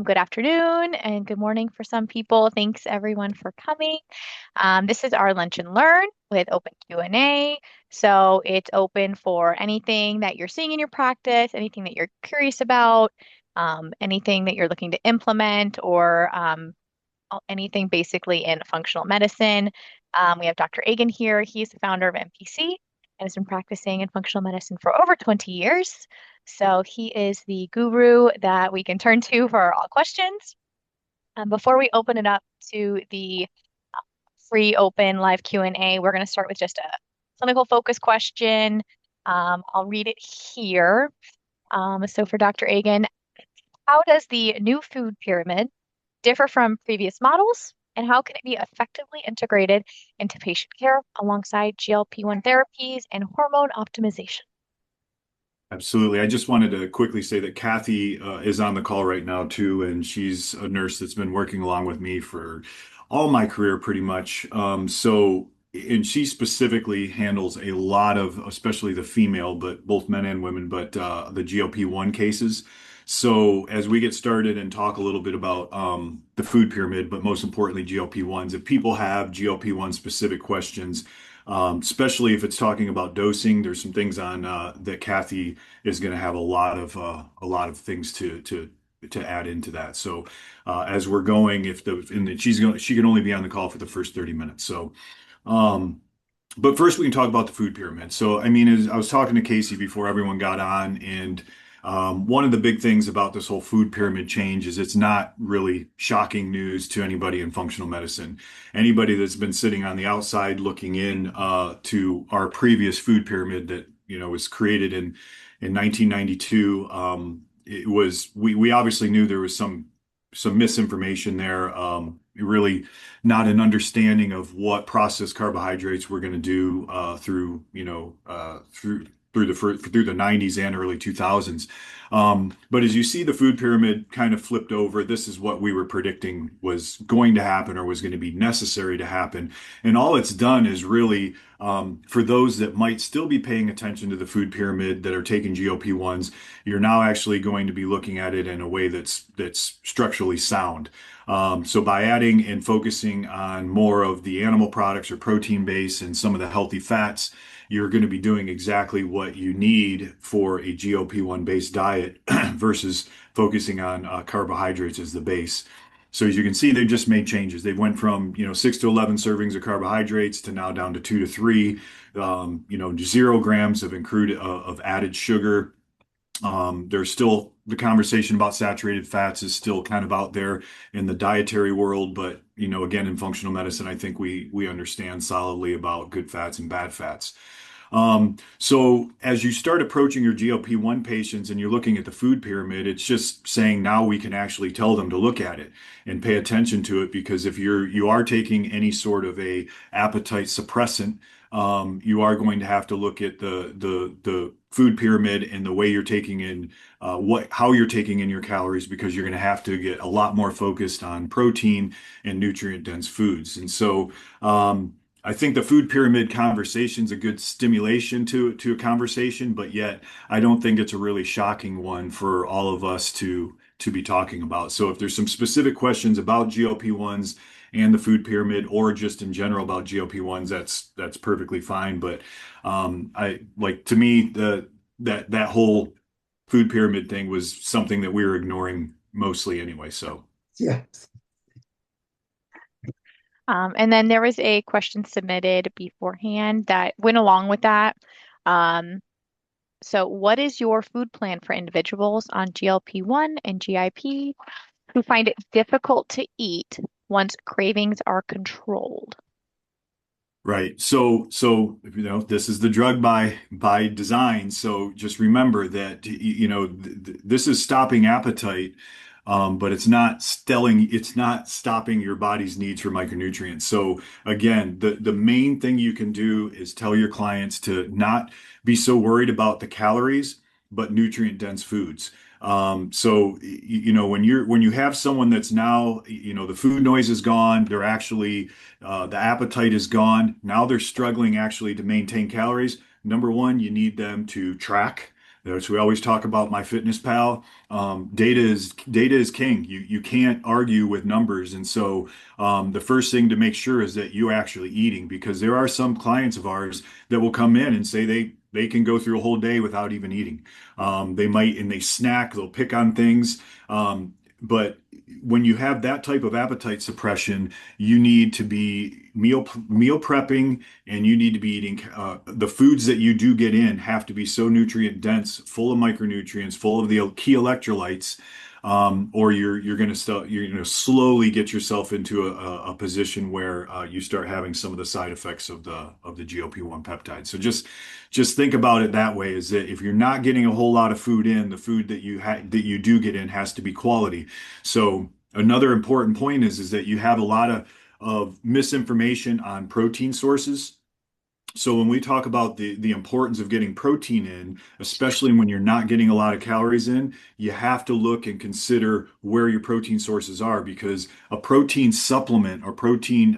Good afternoon and good morning for some people. Thanks everyone for coming. This is our Lunch and Learn with open Q&A. So it's open for anything that you're seeing in your practice, anything that you're curious about, anything that you're looking to implement, or anything basically in functional medicine. We have Dr. Agin here. He's the founder of MPC and has been practicing in functional medicine for over 20 years. So he is the guru that we can turn to for all questions. Before we open it up to the free open live Q&A, we're going to start with just a clinical focus question. I'll read it here. So for Dr. Agin, how does the new food pyramid differ from previous models, and how can it be effectively integrated into patient care alongside GLP-1 therapies and hormone optimization? Absolutely. I just wanted to quickly say that Kathy is on the call right now too, and she's a nurse that's been working along with me for all my career pretty much. And she specifically handles a lot of, especially the female, but both men and women, but the GLP-1 cases. So as we get started and talk a little bit about the food pyramid, but most importantly GLP-1s, if people have GLP-1 specific questions, especially if it's talking about dosing. There's some things on that Kathy is going to have a lot of things to add into that. So as we're going, if the and she can only be on the call for the first 30 minutes. Um, but first we can talk about the food pyramid. So I mean, as I was talking to Casey before everyone got on, and one of the big things about this whole food pyramid change is it's not really shocking news to anybody in functional medicine. Anybody that's been sitting on the outside looking in to our previous food pyramid that was created in 1992, it was we obviously knew there was some misinformation there. Really not an understanding of what processed carbohydrates were going to do through the 90s and early 2000s. But as you see the food pyramid kind of flipped over, this is what we were predicting was going to happen or was going to be necessary to happen. And all it's done is really, for those that might still be paying attention to the food pyramid that are taking GLP-1s, you're now actually going to be looking at it in a way that's structurally sound. So by adding and focusing on more of the animal products or protein base and some of the healthy fats, you're going to be doing exactly what you need for a GLP-1 based diet versus focusing on carbohydrates as the base. So as you can see, they've just made changes. They went from 6 to 11 servings of carbohydrates to now down to 2 to 3. 0 grams of added sugar. There's still the conversation about saturated fats is still kind of out there in the dietary world, but again, in functional medicine, I think we understand solidly about good fats and bad fats. So as you start approaching your GLP-1 patients and you're looking at the food pyramid, it's just saying now we can actually tell them to look at it and pay attention to it because if you are taking any sort of a appetite suppressant, you are going to have to look at the food pyramid and the way you're taking in how you're taking in your calories because you're going to have to get a lot more focused on protein and nutrient dense foods. And so I think the food pyramid conversation is a good stimulation to a conversation, but yet I don't think it's a really shocking one for all of us to be talking about. So if there's some specific questions about GLP-1s and the food pyramid, or just in general about GLP-1s, that's perfectly fine. But I like to me that whole food pyramid thing was something that we were ignoring mostly anyway. So. Yeah. And then there was a question submitted beforehand that went along with that. So what is your food plan for individuals on GLP-1 and GIP who find it difficult to eat once cravings are controlled? Right. This is the drug by design. So just remember that this is stopping appetite, but it's not stopping your body's needs for micronutrients. So again, the main thing you can do is tell your clients to not be so worried about the calories, but nutrient dense foods. When you have someone that's now, the food noise is gone, they're actually the appetite is gone. Now they're struggling actually to maintain calories. Number one, you need them to track So we always talk about MyFitnessPal. Data is king. You can't argue with numbers, and so the first thing to make sure is that you're actually eating, because there are some clients of ours that will come in and say they can go through a whole day without even eating. They might, and they snack. They'll pick on things. But when you have that type of appetite suppression, you need to be meal prepping, and you need to be eating the foods that you do get in have to be so nutrient dense, full of micronutrients, full of the key electrolytes, or you're going to start you're going to slowly get yourself into a position where you start having some of the side effects of the GLP-1 peptide. So just think about it that way: is that if you're not getting a whole lot of food in, the food that you do get in has to be quality. So another important point is that you have a lot of misinformation on protein sources. So when we talk about the importance of getting protein in, especially when you're not getting a lot of calories in, you have to look and consider where your protein sources are, because a protein supplement or protein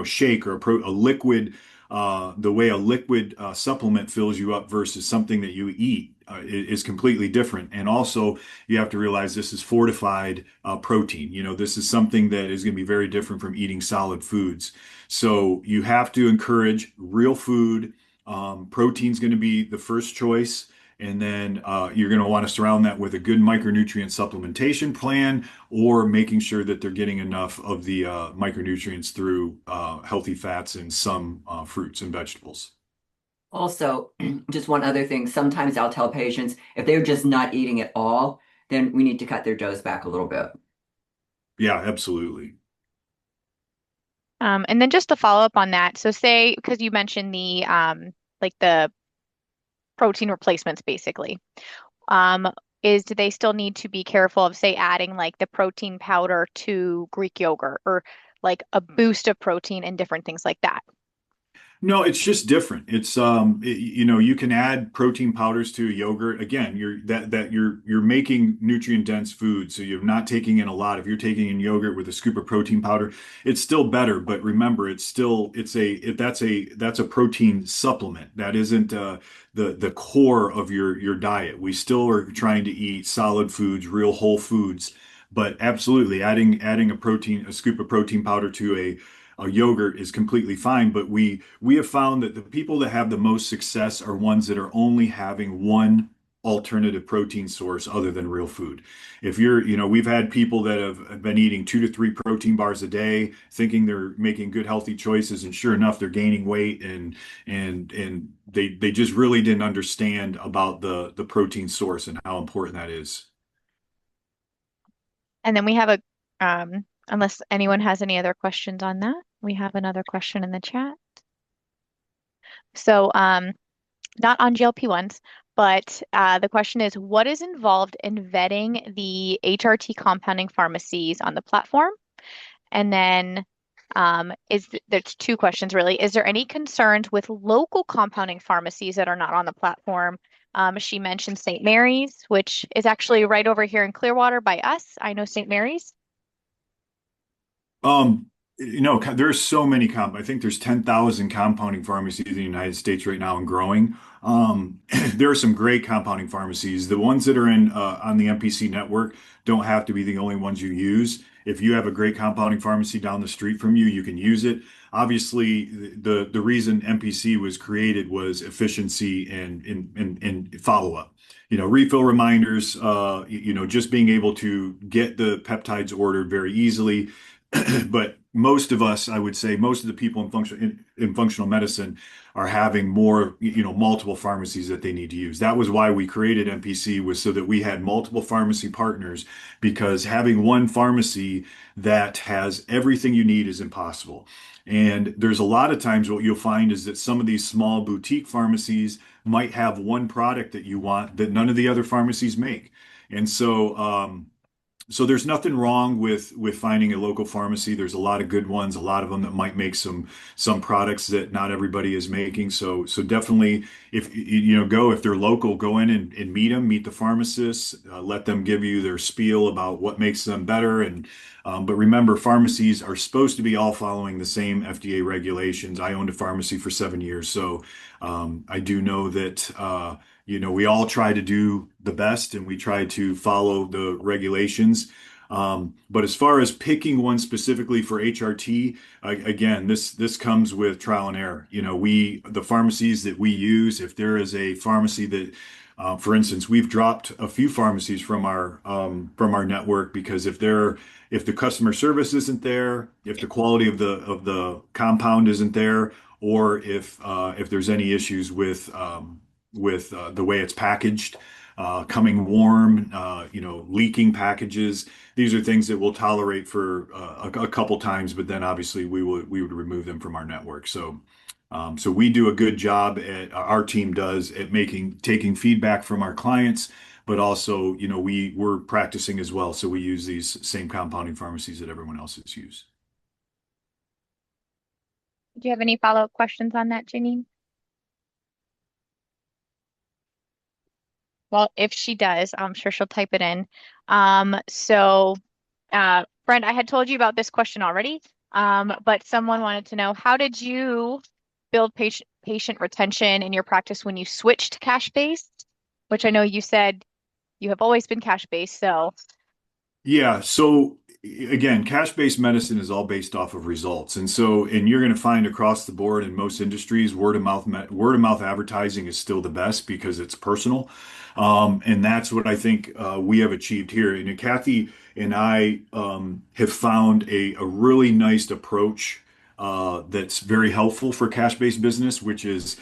shake, or a liquid, the way a liquid supplement fills you up versus something that you eat is completely different. And also, you have to realize this is fortified protein. This is something that is going to be very different from eating solid foods. So you have to encourage real food. Protein's going to be the first choice. And then you're going to want to surround that with a good micronutrient supplementation plan, or making sure that they're getting enough of the micronutrients through healthy fats and some fruits and vegetables. Also, just one other thing, sometimes I'll tell patients if they're just not eating at all, then we need to cut their dose back a little bit. Yeah, absolutely. And then just to follow up on that, so say, because you mentioned the like the protein replacements basically, um, do they still need to be careful of, say, adding like the protein powder to Greek yogurt, or like a boost of protein and different things like that? No, it's just different. You can add protein powders to yogurt. Again, you're making nutrient dense food, so you're not taking in a lot. If you're taking in yogurt with a scoop of protein powder, it's still better. But remember, that's a protein supplement. That isn't the core of your diet. We still are trying to eat solid foods, real whole foods. But absolutely, adding a scoop of protein powder to a yogurt is completely fine. But we have found that the people that have the most success are ones that are only having one alternative protein source other than real food. We've had people that have been eating 2 to 3 protein bars a day, thinking they're making good, healthy choices, and sure enough, they're gaining weight, and they just really didn't understand about the protein source and how important that is. And then we have unless anyone has any other questions on that, we have another question in the chat. So, not on GLP-1s, but the question is, what is involved in vetting the HRT compounding pharmacies on the platform? And then there's two questions really. Is there any concerns with local compounding pharmacies that are not on the platform? She mentioned St. Mary's, which is actually right over here in Clearwater by us. I know St. Mary's. Um, there's so many I think there's 10,000 compounding pharmacies in the United States right now and growing. There are some great compounding pharmacies. The ones that are in on the MPC network don't have to be the only ones you use. If you have a great compounding pharmacy down the street from you, you can use it. Obviously, the reason MPC was created was efficiency and follow up. Refill reminders, just being able to get the peptides ordered very easily. But most of us, I would say, most of the people in functional medicine are having more, multiple pharmacies that they need to use. That was why we created MPC, was so that we had multiple pharmacy partners, because having one pharmacy that has everything you need is impossible. And there's a lot of times what you'll find is that some of these small boutique pharmacies might have one product that you want that none of the other pharmacies make. And so there's nothing wrong with finding a local pharmacy. There's a lot of good ones, a lot of them that might make some products that not everybody is making. So definitely, if they're local, go in and meet the pharmacists, let them give you their spiel about what makes them better. But remember, pharmacies are supposed to be all following the same FDA regulations. I owned a pharmacy for 7 years, so I do know that We all try to do the best and we try to follow the regulations. But as far as picking one specifically for HRT, again, this comes with trial and error. The pharmacies that we use, if there is a pharmacy that, for instance, we've dropped a few pharmacies from our network because if the customer service isn't there, if the quality of the compound isn't there, or if there's any issues with the way it's packaged, coming warm, leaking packages. These are things that we'll tolerate for a couple times, but then obviously we would remove them from our network. So we do a good job our team does at taking feedback from our clients, but also, we're practicing as well. So we use these same compounding pharmacies that everyone else has used. Do you have any follow-up questions on that, Janine? Well, if she does, I'm sure she'll type it in. Brent, I had told you about this question already, but someone wanted to know, how did you build patient retention in your practice when you switched to cash-based? Which I know you said you have always been cash-based, so Yeah. So again, cash-based medicine is all based off of results. And you're going to find across the board in most industries, word of mouth advertising is still the best because it's personal. And that's what I think we have achieved here. And Kathy and I have found a really nice approach that's very helpful for cash-based business, which is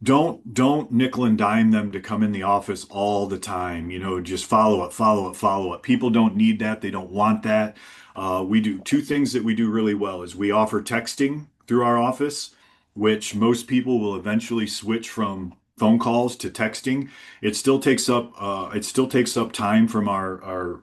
don't nickel and dime them to come in the office all the time. Just follow up, follow up, follow up. People don't need that. They don't want that. We do two things that we do really well is we offer texting through our office, which most people will eventually switch from phone calls to texting. It still takes up time from our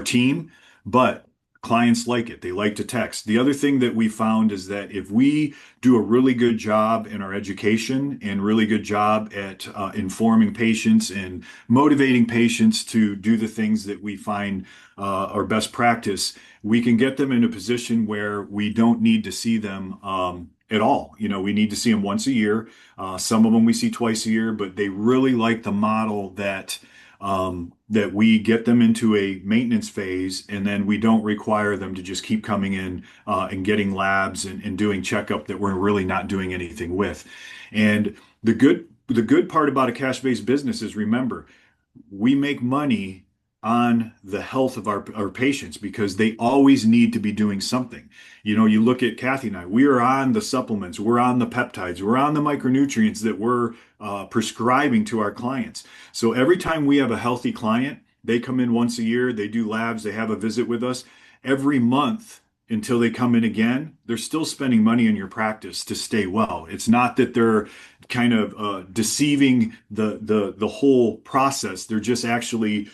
team, but clients like it. They like to text. The other thing that we found is that if we do a really good job in our education and really good job at informing patients and motivating patients to do the things that we find are best practice, we can get them in a position where we don't need to see them at all. We need to see them once a year. Some of them we see twice a year, but they really like the model that we get them into a maintenance phase and then we don't require them to just keep coming in and getting labs and doing checkup that we're really not doing anything with. And the good part about a cash-based business is remember, we make money on the health of our patients because they always need to be doing something. You look at Kathy and I, we are on the supplements, we're on the peptides, we're on the micronutrients that we're prescribing to our clients. So every time we have a healthy client, they come in once a year, they do labs, they have a visit with us. Every month until they come in again, they're still spending money in your practice to stay well. It's not that they're kind of deceiving the whole process. They're just actually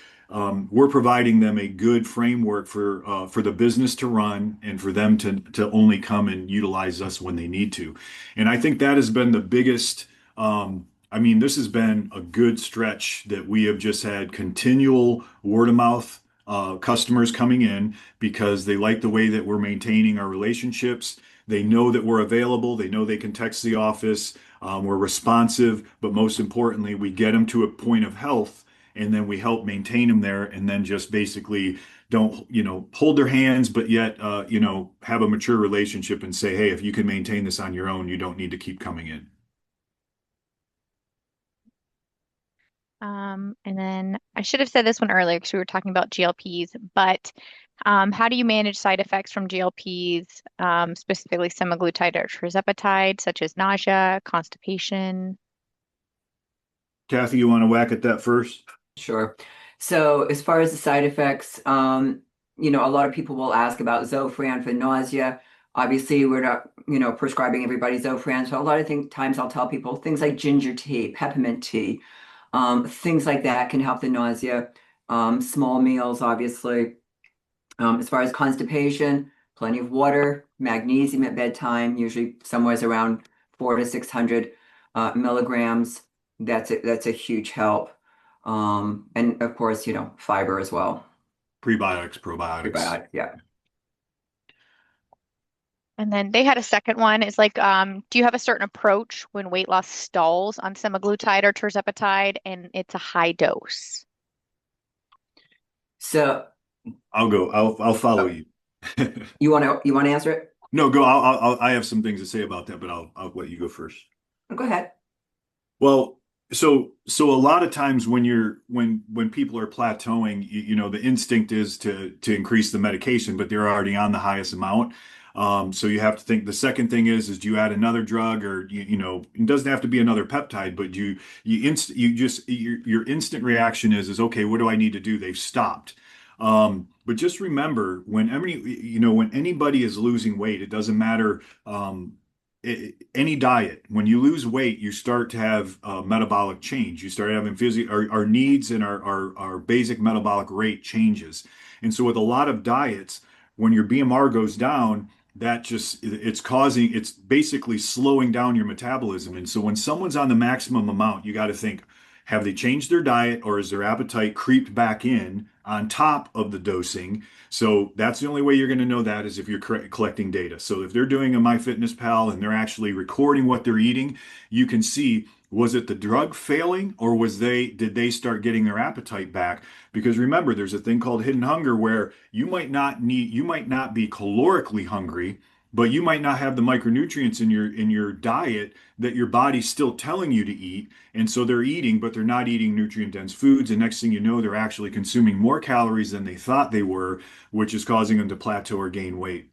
we're providing them a good framework for the business to run and for them to only come and utilize us when they need to. And I think that has been the biggest. I mean, this has been a good stretch that we have just had continual word of mouth customers coming in because they like the way that we're maintaining our relationships. They know that we're available. They know they can text the office. We're responsive, but most importantly, we get them to a point of health and then we help maintain them there and then just basically don't, hold their hands, but yet, have a mature relationship and say, hey, if you can maintain this on your own, you don't need to keep coming in. and then I should have said this one earlier because we were talking about GLPs, but how do you manage side effects from GLPs, specifically semaglutide or tirzepatide, such as nausea, constipation? Kathy, you want to whack at that first? Sure. So as far as the side effects, a lot of people will ask about Zofran for nausea. Obviously, we're not, prescribing everybody Zofran. So a lot of times I'll tell people things like ginger tea, peppermint tea, things like that can help the nausea. Small meals, obviously. As far as constipation, plenty of water, magnesium at bedtime, usually somewhere around 400 to 600 milligrams. That's a huge help. And of course, fiber as well. Prebiotics, probiotics. Prebiotic, yeah. And then they had a second one. It's like, do you have a certain approach when weight loss stalls on semaglutide or tirzepatide and it's a high dose? So I'll go. I'll follow uh, you. you want to answer it? No, go. I have some things to say about that, but I'll let you go first. Go ahead. Well, so a lot of times when people are plateauing, the instinct is to increase the medication, but they're already on the highest amount. So you have to think. The second thing is do you add another drug, or it doesn't have to be another peptide, but you just your instant reaction is okay, what do I need to do? They've stopped. But just remember, when anybody is losing weight, it doesn't matter. Any diet, when you lose weight, you start to have metabolic change. You start having our needs and our basic metabolic rate changes. And so with a lot of diets, when your BMR goes down, it's basically slowing down your metabolism. And so when someone's on the maximum amount, you got to think, have they changed their diet, or is their appetite creeped back in on top of the dosing? So that's the only way you're going to know that is if you're collecting data. So if they're doing a MyFitnessPal and they're actually recording what they're eating, you can see, was it the drug failing, or did they start getting their appetite back? Because remember, there's a thing called hidden hunger where you might not be calorically hungry, but you might not have the micronutrients in your diet that your body's still telling you to eat. And so they're eating, but they're not eating nutrient dense foods. And next thing you know, they're actually consuming more calories than they thought they were, which is causing them to plateau or gain weight.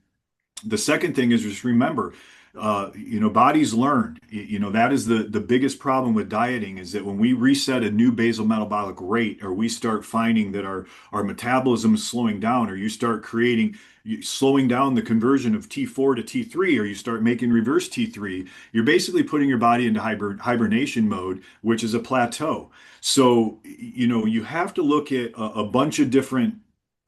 The second thing is just remember, bodies learn. That is the biggest problem with dieting is that when we reset a new basal metabolic rate, or we start finding that our metabolism is slowing down, or slowing down the conversion of T4 to T3, or you start making reverse T3, you're basically putting your body into hibernation mode, which is a plateau. So, you have to look at a bunch of different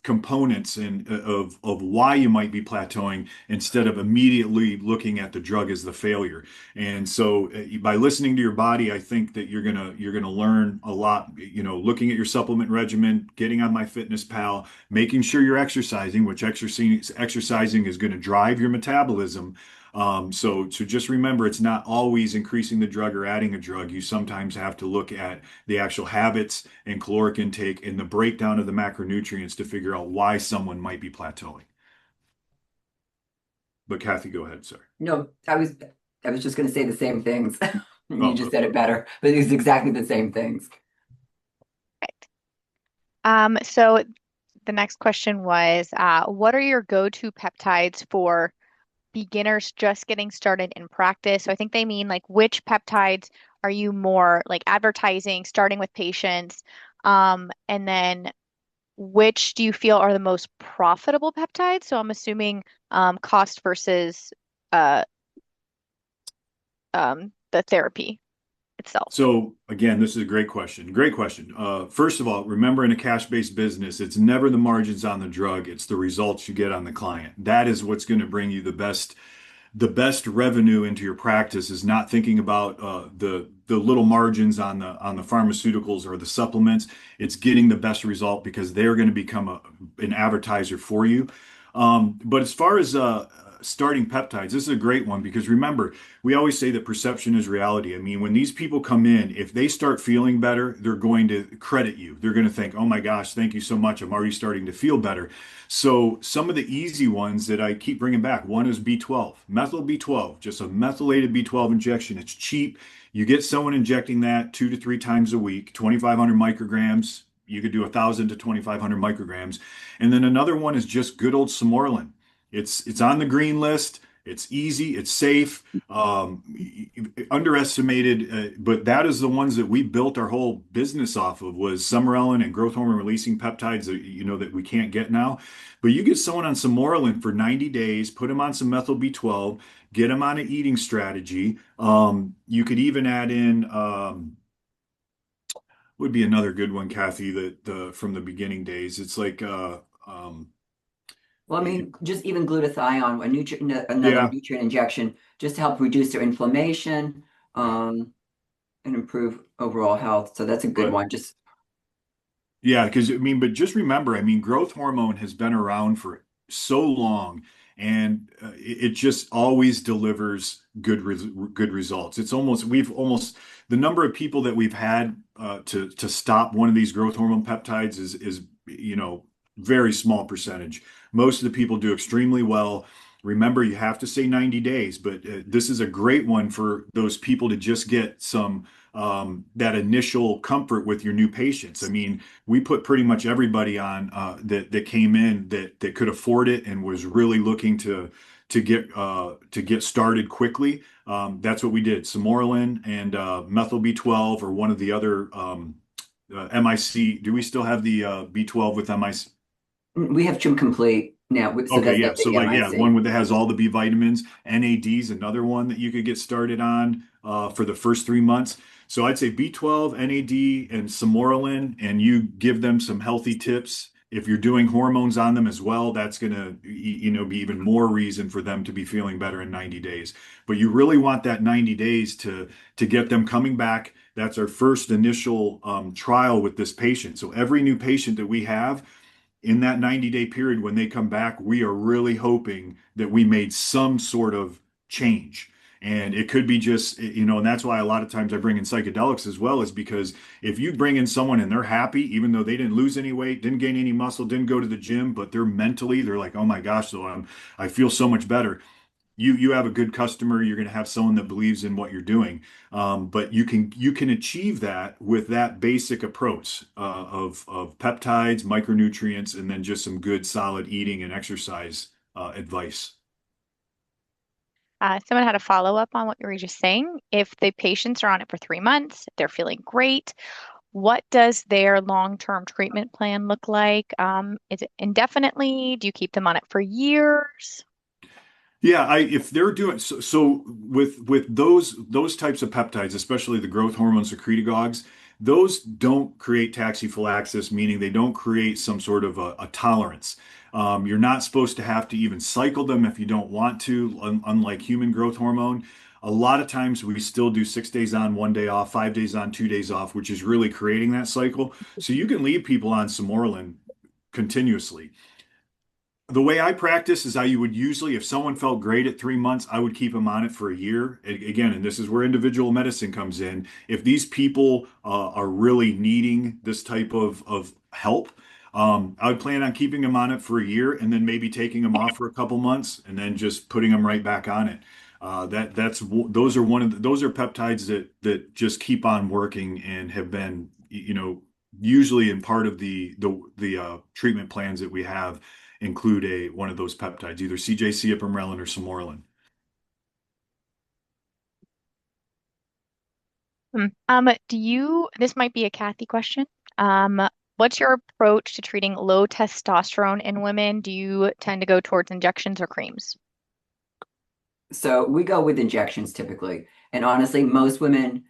components of why you might be plateauing instead of immediately looking at the drug as the failure. And so by listening to your body, I think that you're gonna learn a lot, looking at your supplement regimen, getting on MyFitnessPal, making sure you're exercising, which exercising is going to drive your metabolism. So just remember, it's not always increasing the drug or adding a drug. You sometimes have to look at the actual habits and caloric intake and the breakdown of the macronutrients to figure out why someone might be plateauing. But Kathy, go ahead, sorry. No, I was just going to say the same things. You just Oh, said it better, but it's exactly the same things. Right. So the next question was, what are your go-to peptides for beginners just getting started in practice? So I think they mean like which peptides are you more like advertising, starting with patients? And then which do you feel are the most profitable peptides? So I'm assuming cost versus uh, the therapy itself. so again, this is a great question. Great question. First of all, remember, in a cash-based business, it's never the margins on the drug, it's the results you get on the client. That is what's going to bring you the best revenue into your practice, is not thinking about the little margins on the pharmaceuticals or the supplements. It's getting the best result because they're going to become an advertiser for you. But as far as starting peptides, this is a great one because remember, we always say that perception is reality. I mean, when these people come in, if they start feeling better, they're going to credit you. They're going to think, oh my gosh, thank you so much. I'm already starting to feel better. So some of the easy ones that I keep bringing back, one is B12, methyl B12, just a methylated B12 injection. It's cheap. You get someone injecting that 2 to 3 times a week, 2,500 micrograms. You could do 1,000 to 2,500 micrograms. And then another one is just good old Samorlin. It's on the green list. It's easy. It's safe. Underestimated, but that is the ones that we built our whole business off of, was Summerellin and growth hormone releasing peptides that we can't get now. But you get someone on Samorelin for 90 days, put them on some methyl B12, get them on an eating strategy. You could even add in would be another good one, Kathy, that from the beginning days. It's like Well, I mean, just even glutathione, another yeah, nutrient injection, just to help reduce their inflammation, yeah. and improve overall health. So that's a good But one. Just yeah, because I mean, but just remember, I mean, growth hormone has been around for so long. and it just always delivers good results. It's almost we've almost the number of people that we've had to stop one of these growth hormone peptides is very small percentage. Most of the people do extremely well. Remember, you have to say 90 days, but this is a great one for those people to just get some that initial comfort with your new patients. I mean, we put pretty much everybody on that came in that could afford it and was really looking to get started quickly. That's what we did. Samoralin and methyl B12 or one of the other MIC. Do we still have the B12 with MIC? We have Trim Complete now, so Okay, that's yeah. that So big like, yeah, MIC. one that has all the B vitamins. NAD's another one that you could get started on for the first 3 months. So I'd say B12, NAD, and Samoralin, and you give them some healthy tips. If you're doing hormones on them as well, that's gonna, be even more reason for them to be feeling better in 90 days. But you really want that 90 days to get them coming back. That's our first initial trial with this patient. So every new patient that we have in that 90-day period when they come back, we are really hoping that we made some sort of change. And it could be just, and that's why a lot of times I bring in psychedelics as well, is because if you bring in someone and they're happy, even though they didn't lose any weight, didn't gain any muscle, didn't go to the gym, but they're like, oh my gosh, so I feel so much better. You have a good customer. You're going to have someone that believes in what you're doing. But you can achieve that with that basic approach of peptides, micronutrients, and then just some good solid eating and exercise advice. Someone had a follow-up on what you were just saying. If the patients are on it for 3 months, they're feeling great, what does their long-term treatment plan look like? Is it indefinitely? Do you keep them on it for years? Yeah, I if they're doing so with those types of peptides, especially the growth hormone secretagogues, those don't create tachyphylaxis, meaning they don't create some sort of a tolerance. You're not supposed to have to even cycle them if you don't want to, unlike human growth hormone. A lot of times we still do 6 days on, 1 day off, 5 days on, 2 days off, which is really creating that cycle. So you can leave people on Samoralin continuously. The way I practice is I would usually, if someone felt great at 3 months, I would keep them on it for a year. Again, and this is where individual medicine comes in. If these people are really needing this type of help, I would plan on keeping them on it for a year and then maybe taking them off for a couple months and then just putting them right back on it. Those are those are peptides that just keep on working and have been, usually in part of the treatment plans that we have include one of those peptides, either CJC, ipamorelin, or Samoralin. This might be a Kathy question. What's your approach to treating low testosterone in women? Do you tend to go towards injections or creams? So we go with injections typically. And honestly, most women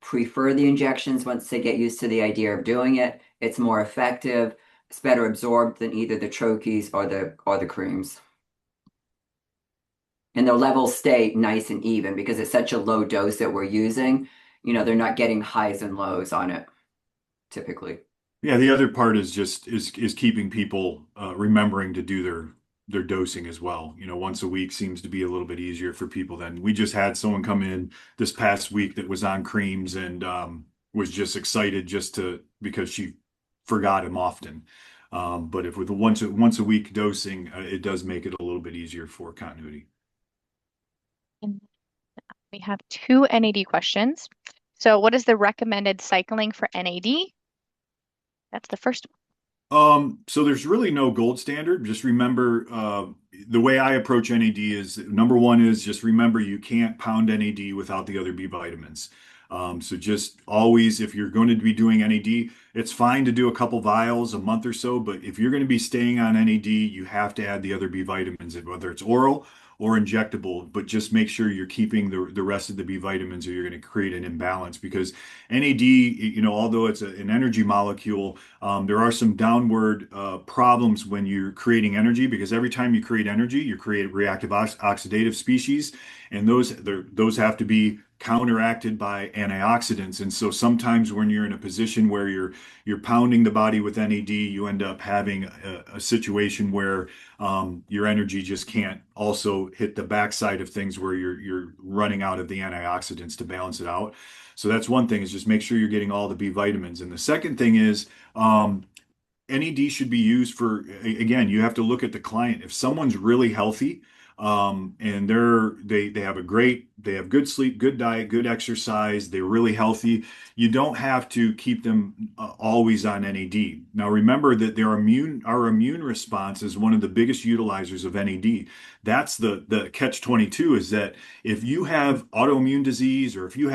prefer the injections once they get used to the idea of doing it. It's more effective. It's better absorbed than either the troches or the creams. And the levels stay nice and even because it's such a low dose that we're using. They're not getting highs and lows on it typically. Yeah, the other part is just is keeping people remembering to do their dosing as well. Once a week seems to be a little bit easier for people. Then we just had someone come in this past week that was on creams and was just excited just to because she forgot him often. But if with a once a week dosing, it does make it a little bit easier for continuity. And we have two NAD questions. So, what is the recommended cycling for NAD? That's the first one. So there's really no gold standard. Just remember, the way I approach NAD is number one is just remember you can't pound NAD without the other B vitamins. So just always, if you're going to be doing NAD, it's fine to do a couple vials a month or so, but if you're going to be staying on NAD, you have to add the other B vitamins, whether it's oral or injectable, but just make sure you're keeping the rest of the B vitamins or you're going to create an imbalance because NAD, although it's an energy molecule, there are some downward problems when you're creating energy because every time you create energy, you create reactive oxidative species, and those have to be counteracted by antioxidants. And so sometimes when you're in a position where you're pounding the body with NAD, you end up having a situation where your energy just can't also hit the backside of things where you're running out of the antioxidants to balance it out. So that's one thing, is just make sure you're getting all the B vitamins. And the second thing is NED should be used for, again, you have to look at the client. If someone's really healthy, and they have they have good sleep, good diet, good exercise, they're really healthy, you don't have to keep them always on NAD. Now remember that our immune response is one of the biggest utilizers of NAD. That's the catch 22, is that if you have autoimmune disease, or if you're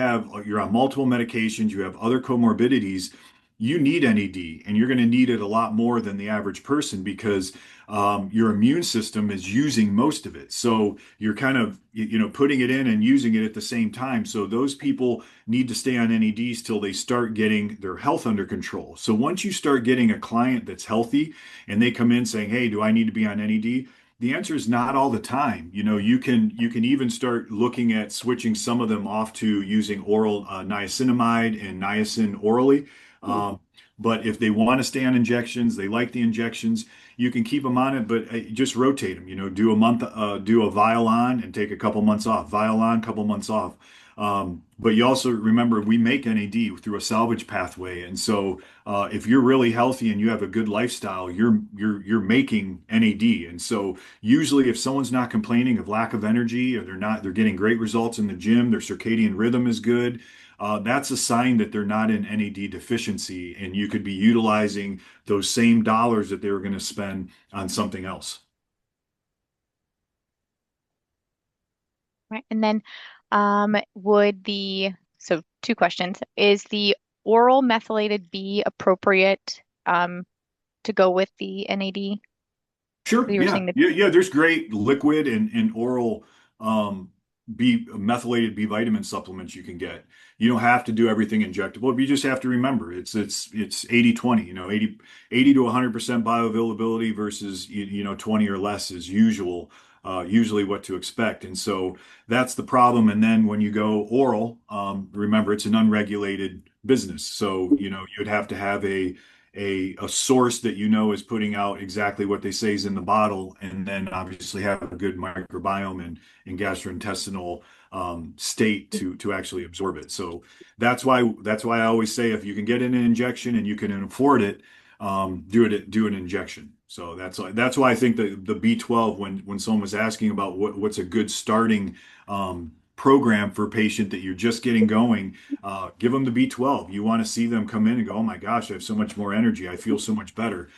on multiple medications, you have other comorbidities, you need NAD, and you're going to need it a lot more than the average person, because your immune system is using most of it. So you're kind of, putting it in and using it at the same time. So those people need to stay on NADs till they start getting their health under control. So once you start getting a client that's healthy and they come in saying, "Hey, do I need to be on NAD?" The answer is not all the time. You can even start looking at switching some of them off to using oral niacinamide and niacin orally. Um, but if they want to stay on injections, they like the injections, you can keep them on it, but just rotate them. Do a month, do a vial on and take a couple months off, vial on, couple months off. But you also remember, we make NAD through a salvage pathway, and so if you're really healthy and you have a good lifestyle, you're making NAD. And so usually, if someone's not complaining of lack of energy, or they're getting great results in the gym, their circadian rhythm is good, that's a sign that they're not in NAD deficiency, and you could be utilizing those same dollars that they were going to spend on something else. Right. And then so two questions. Is the oral methylated B appropriate to go with the NAD? Sure. You were Yeah. saying the Yeah. Yeah. There's great liquid and oral um, methylated B vitamin supplements you can get. You don't have to do everything injectable, but you just have to remember it's 80/20. 80 to 100% bioavailability versus 20 or less is usually what to expect. And so that's the problem. And then when you go oral, remember, it's an unregulated business. So you'd have to have a source that is putting out exactly what they say is in the bottle, and then obviously have a good microbiome and gastrointestinal state to actually absorb it. So that's why I always say, if you can get in an injection and you can afford it, do an injection. So that's why I think the B12, when someone was asking about what's a good starting program for a patient that you're just getting going, give them the B12. You want to see them come in and go, "Oh my gosh, I have so much more energy. I feel so much better."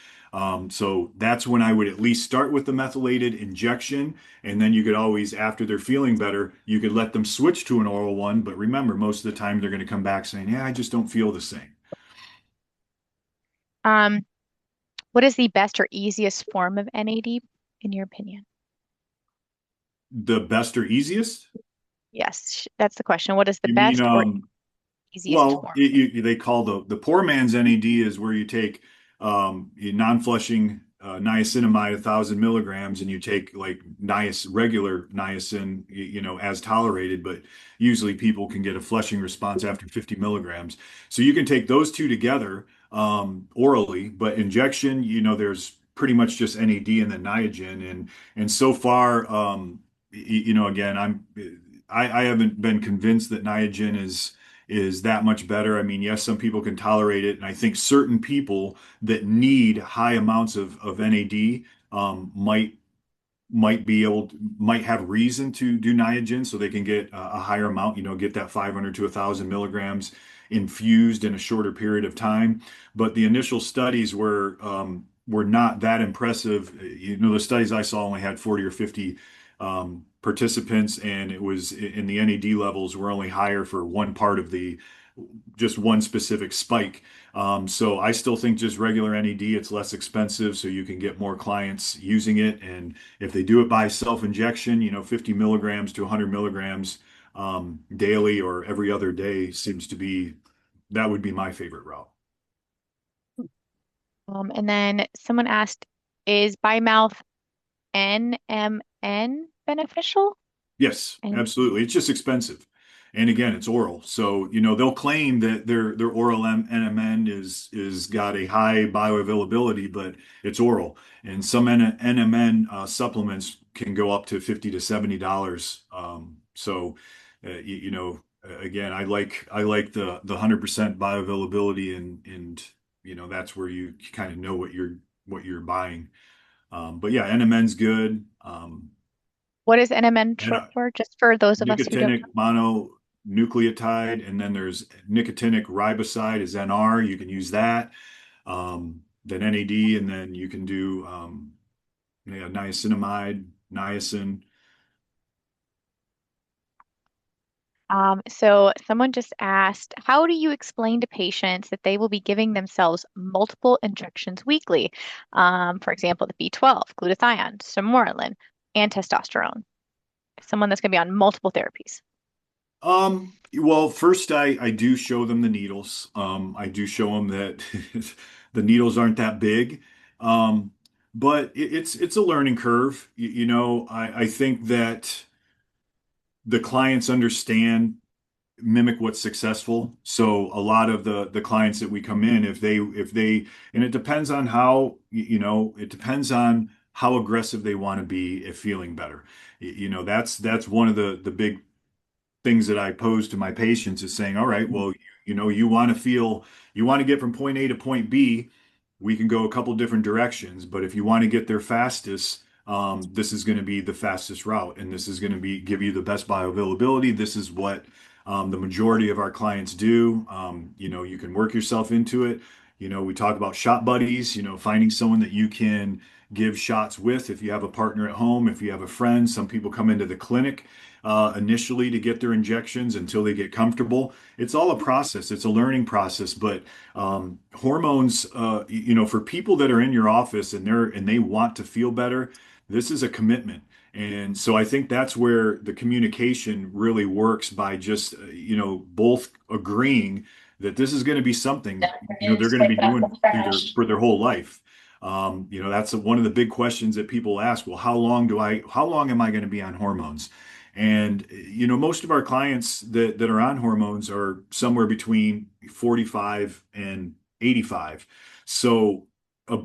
So that's when I would at least start with the methylated injection. And then you could always, after they're feeling better, you could let them switch to an oral one. But remember, most of the time they're going to come back saying, "Yeah, I just don't feel the same." um what is the best or easiest form of NAD in your opinion? The best or easiest? Yes, that's the question. What is the You mean, best or easiest well, form? they call the poor man's NAD is where you take a non-flushing niacinamide 1,000 milligrams, and you take like regular niacin, as tolerated, but usually people can get a flushing response after 50 milligrams. So you can take those two together orally, but injection, there's pretty much just NAD and then Niagen, and so far, again, I haven't been convinced that Niagen is that much better. I mean, yes, some people can tolerate it, and I think certain people that need high amounts of NAD might have reason to do Niagen, so they can get a higher amount, get that 500 to 1,000 milligrams infused in a shorter period of time. But the initial studies were not that impressive. The studies I saw only had 40 or 50 participants, and it was in the NAD levels were only higher for one part of just one specific spike. So I still think just regular NAD, it's less expensive, so you can get more clients using it. And if they do it by self-injection, 50 milligrams to 100 milligrams daily or every other day that would be my favorite route. And then someone asked, is by mouth NMN beneficial? Yes, And absolutely. It's just expensive. And again, it's oral. So, they'll claim that their oral NMN is got a high bioavailability, but it's oral. And some NMN supplements can go up to 50 to $70. So, again, I like the 100% bioavailability, and that's where you kind of know what you're buying. But yeah, NMN's good. What is NMN And short for? Just for those of us who don't nicotinic mononucleotide, and then there's nicotinic riboside is NR. You can use that. Then NAD, and then you can do yeah, niacinamide, niacin. So someone just asked, how do you explain to patients that they will be giving themselves multiple injections weekly? For example, the B12, glutathione, sermorelin, and testosterone. Someone that's going to be on multiple therapies. Well, first I do show them the needles. I do show them that the needles aren't that big. Um, but it's a learning curve. I think that the clients understand mimic what's successful. So a lot of the clients that we come in, if they and it depends on how it depends on how aggressive they want to be at feeling better. That's one of the big things that I pose to my patients is saying, all right, well, you want to get from point A to point B, we can go a couple different directions, but if you want to get there fastest, this is going to be the fastest route, and this is going to be give you the best bioavailability. This is what the majority of our clients do. You can work yourself into it. We talk about shot buddies, finding someone that you can give shots with if you have a partner at home, if you have a friend. Some people come into the clinic initially to get their injections until they get comfortable. It's all a process. It's a learning process. But hormones, for people that are in your office and they want to feel better, this is a commitment. And so I think that's where the communication really works by just, both agreeing that this is going to be something, they're going to be doing for their whole life. That's one of the big questions that people ask. Well, how long am I going to be on hormones? And most of our clients that are on hormones are somewhere between 45 and 85. So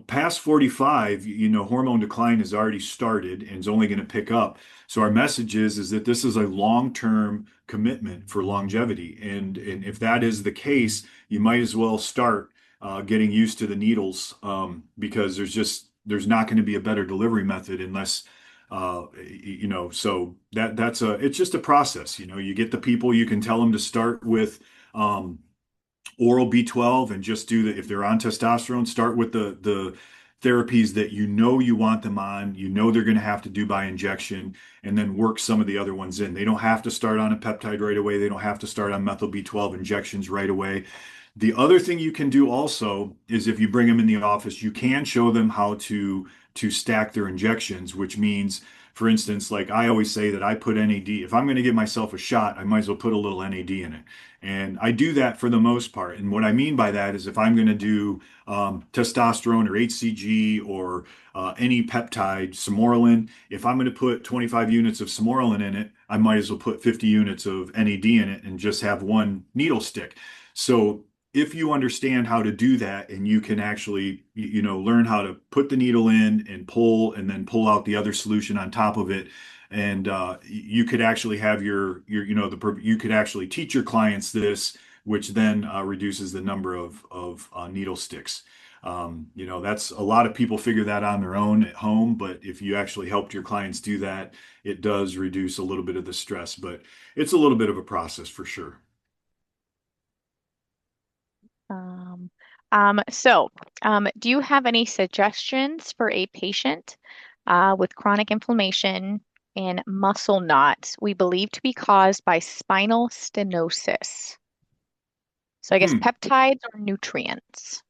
past 45, hormone decline has already started and is only going to pick up. So our message is that this is a long-term commitment for longevity. And if that is the case, you might as well start getting used to the needles, because there's not going to be a better delivery method unless so it's just a process. You get the people, you can tell them to start with oral B12 and just do if they're on testosterone, start with the therapies that you want them on, they're going to have to do by injection, and then work some of the other ones in. They don't have to start on a peptide right away. They don't have to start on methyl B12 injections right away. The other thing you can do also is if you bring them in the office, you can show them how to stack their injections, which means, for instance, like I always say that I put NAD. If I'm going to give myself a shot, I might as well put a little NAD in it. And I do that for the most part. And what I mean by that is if I'm going to do testosterone or HCG or any peptide, sermorelin, if I'm going to put 25 units of sermorelin in it, I might as well put 50 units of NAD in it and just have one needle stick. So if you understand how to do that and you can actually, learn how to put the needle in and pull and then pull out the other solution on top of it, and you could actually have you could actually teach your clients this, which then reduces the number of needle sticks. That's a lot of people figure that on their own at home, but if you actually helped your clients do that, it does reduce a little bit of the stress, but it's a little bit of a process for sure. Um, so, do you have any suggestions for a patient with chronic inflammation in muscle knots we believe to be caused by spinal stenosis? So I guess Hmm. peptides or nutrients.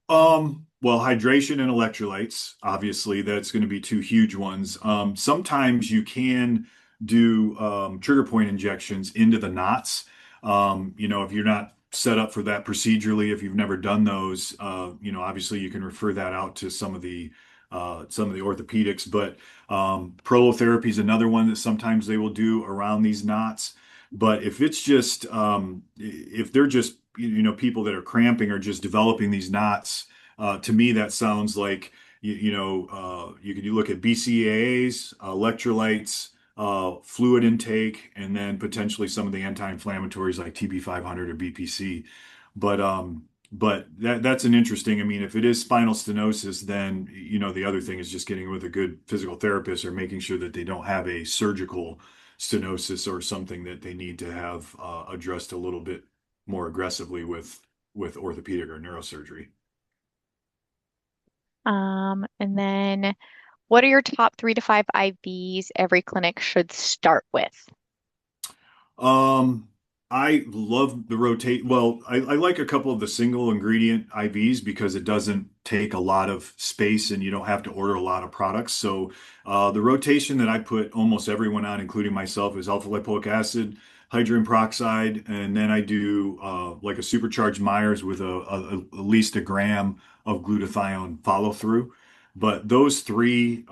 Well, hydration and electrolytes, obviously, that's going to be two huge ones. Sometimes you can do trigger point injections into the knots. If you're not set up for that procedurally, if you've never done those, obviously you can refer that out to some of the orthopedics. But prolotherapy is another one that sometimes they will do around these knots. But if it's just if they're just people that are cramping or just developing these knots, to me that sounds like you look at BCAAs, electrolytes, fluid intake, and then potentially some of the anti-inflammatories like TB 500 or BPC. But that's an interesting. I mean, if it is spinal stenosis, then the other thing is just getting with a good physical therapist or making sure that they don't have a surgical stenosis or something that they need to have addressed a little bit more aggressively with orthopedic or neurosurgery. And then what are your top 3 to 5 IVs every clinic should start with? Um, I love the rotate. Well, I like a couple of the single ingredient IVs because it doesn't take a lot of space and you don't have to order a lot of products. So the rotation that I put almost everyone on, including myself, is alpha lipoic acid, hydrogen peroxide, and then I do like a supercharged Myers with at least a gram of glutathione follow through. But those three,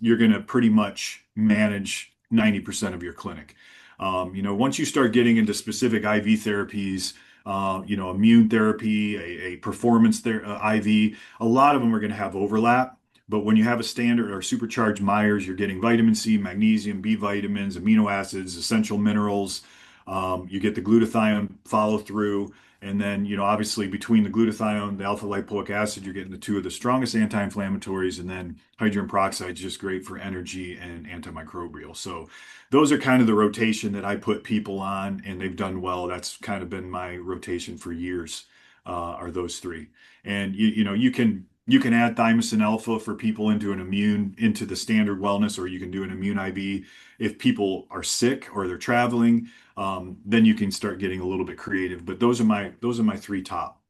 you're going to pretty much manage 90% of your clinic. Once you start getting into specific IV therapies, immune therapy, a performance IV, a lot of them are going to have overlap. But when you have a standard or supercharged Myers, you're getting vitamin C, magnesium, B vitamins, amino acids, essential minerals. You get the glutathione follow through. And then, obviously between the glutathione, the alpha lipoic acid, you're getting the two of the strongest anti-inflammatories. And then hydrogen peroxide is just great for energy and antimicrobial. So those are kind of the rotation that I put people on, and they've done well. That's kind of been my rotation for years, are those three. And you can add thymosin alpha for people into the standard wellness, or you can do an immune IV. If people are sick or they're traveling, then you can start getting a little bit creative. But those are my three top.